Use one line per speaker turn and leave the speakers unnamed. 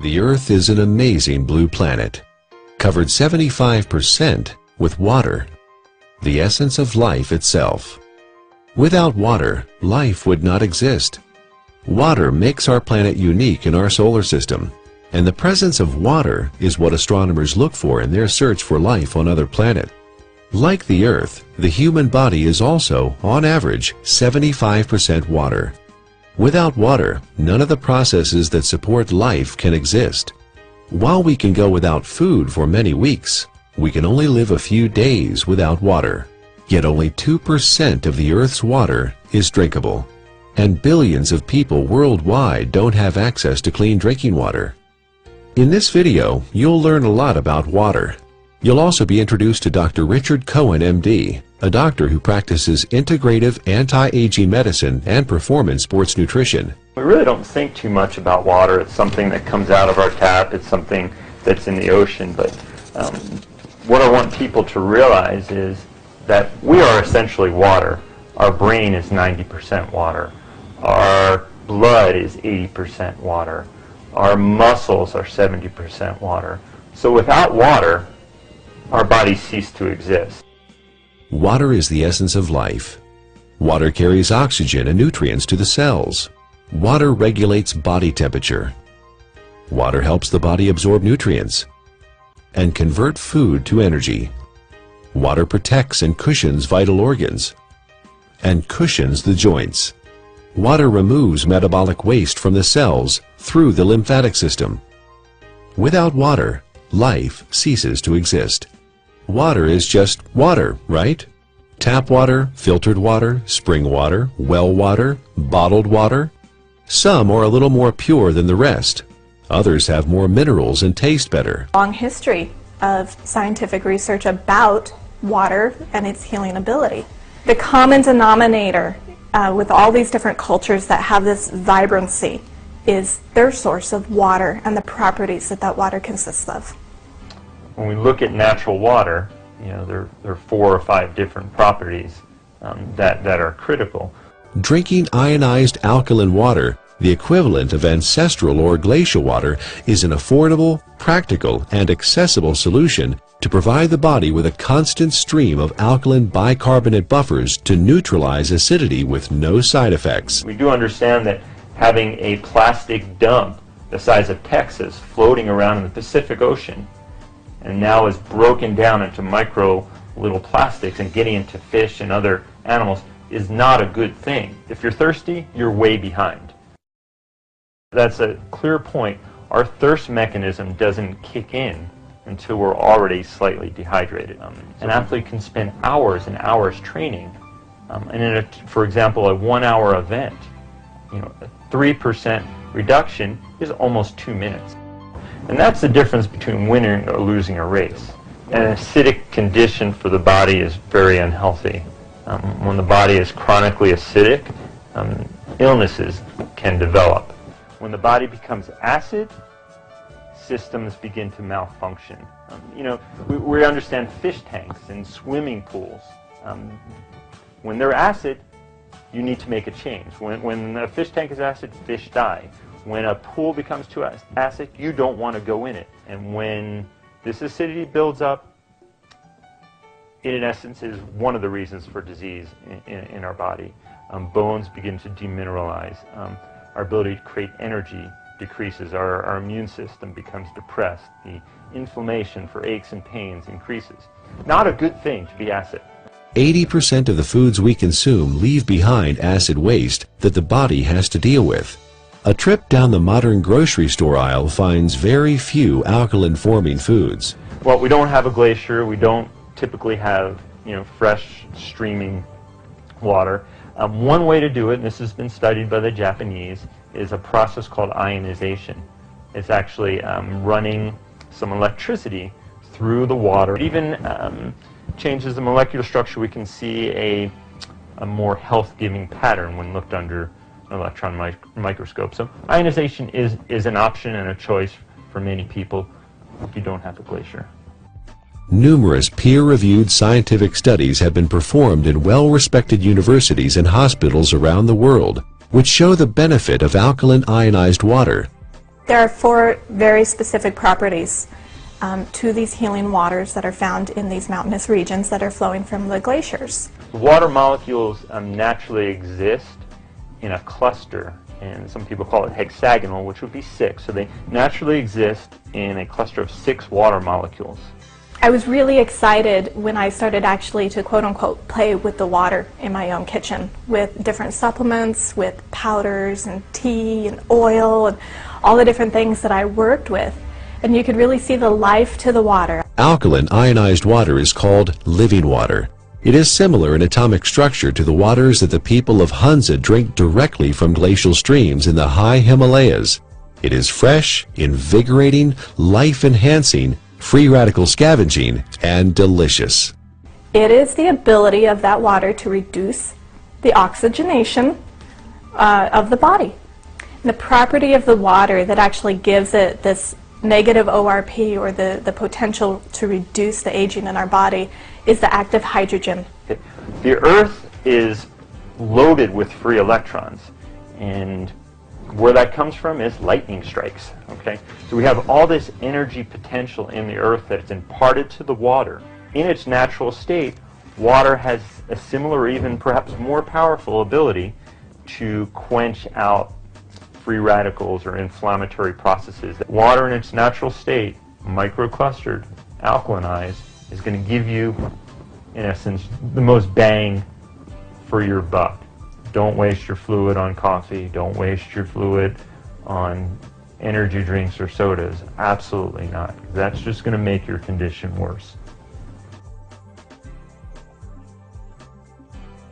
The Earth is an amazing blue planet, covered 75% with water, the essence of life itself. Without water, life would not exist. Water makes our planet unique in our solar system, and the presence of water is what astronomers look for in their search for life on other planets. Like the Earth, the human body is also, on average, 75% water. Without water, none of the processes that support life can exist. While we can go without food for many weeks, we can only live a few days without water. Yet only 2% of the Earth's water is drinkable, and billions of people worldwide don't have access to clean drinking water. In this video, you'll learn a lot about water. You'll also be introduced to Dr. Richard Cohen, MD, a doctor who practices integrative anti-aging medicine and performance sports nutrition.
We really don't think too much about water. It's something that comes out of our tap. It's something that's in the ocean. But what I want people to realize is that we are essentially water. Our brain is 90% water. Our blood is 80% water. Our muscles are 70% water. So without water, our bodies cease to exist.
Water is the essence of life. Water carries oxygen and nutrients to the cells. Water regulates body temperature. Water helps the body absorb nutrients and convert food to energy. Water protects and cushions vital organs and cushions the joints. Water removes metabolic waste from the cells through the lymphatic system. Without water, life ceases to exist. Water is just water, right? Tap water, filtered water, spring water, well water, bottled water. Some are a little more pure than the rest. Others have more minerals and taste better.
Long history of scientific research about water and its healing ability. The common denominator with all these different cultures that have this vibrancy is their source of water and the properties that that water consists of.
When we look at natural water, there are 4 or 5 different properties that are critical.
Drinking ionized alkaline water, the equivalent of ancestral or glacial water, is an affordable, practical, and accessible solution to provide the body with a constant stream of alkaline bicarbonate buffers to neutralize acidity with no side effects.
We do understand that having a plastic dump the size of Texas floating around in the Pacific Ocean and now is broken down into micro little plastics and getting into fish and other animals is not a good thing. If you're thirsty, you're way behind. That's a clear point. Our thirst mechanism doesn't kick in until we're already slightly dehydrated. An athlete can spend hours and hours training, and in for example, a 1-hour event, a 3% reduction is almost 2 minutes. And that's the difference between winning or losing a race. An acidic condition for the body is very unhealthy. When the body is chronically acidic, illnesses can develop. When the body becomes acid, systems begin to malfunction. We understand fish tanks and swimming pools. When they're acid, you need to make a change. When a fish tank is acid, fish die. When a pool becomes too acid, you don't want to go in it. And when this acidity builds up, it in essence is one of the reasons for disease in our body. Bones begin to demineralize. Our ability to create energy decreases. Our immune system becomes depressed. The inflammation for aches and pains increases. Not a good thing to be acid.
80% of the foods we consume leave behind acid waste that the body has to deal with. A trip down the modern grocery store aisle finds very few alkaline-forming foods.
Well, we don't have a glacier. We don't typically have, fresh, streaming water. One way to do it, and this has been studied by the Japanese, is a process called ionization. It's actually running some electricity through the water. It even changes the molecular structure. We can see a more health-giving pattern when looked under an electron microscope. So ionization is an option and a choice for many people if you don't have a glacier.
Numerous peer-reviewed scientific studies have been performed in well-respected universities and hospitals around the world which show the benefit of alkaline ionized water.
There are 4 very specific properties to these healing waters that are found in these mountainous regions that are flowing from the glaciers.
Water molecules naturally exist in a cluster, and some people call it hexagonal, which would be 6. So they naturally exist in a cluster of 6 water molecules.
I was really excited when I started actually to quote-unquote play with the water in my own kitchen with different supplements, with powders and tea and oil and all the different things that I worked with. And you could really see the life to the water.
Alkaline ionized water is called living water. It is similar in atomic structure to the waters that the people of Hunza drink directly from glacial streams in the high Himalayas. It is fresh, invigorating, life-enhancing, free radical scavenging, and delicious.
It is the ability of that water to reduce the oxygenation of the body. And the property of the water that actually gives it this negative ORP, or the potential to reduce the aging in our body, is the active hydrogen.
The Earth is loaded with free electrons, and where that comes from is lightning strikes. Okay, so we have all this energy potential in the Earth that is imparted to the water. In its natural state, water has a similar, even perhaps more powerful ability to quench out free radicals or inflammatory processes. Water in its natural state, microclustered, alkalinized, is going to give you, in essence, the most bang for your buck. Don't waste your fluid on coffee. Don't waste your fluid on energy drinks or sodas. Absolutely not. That's just going to make your condition worse.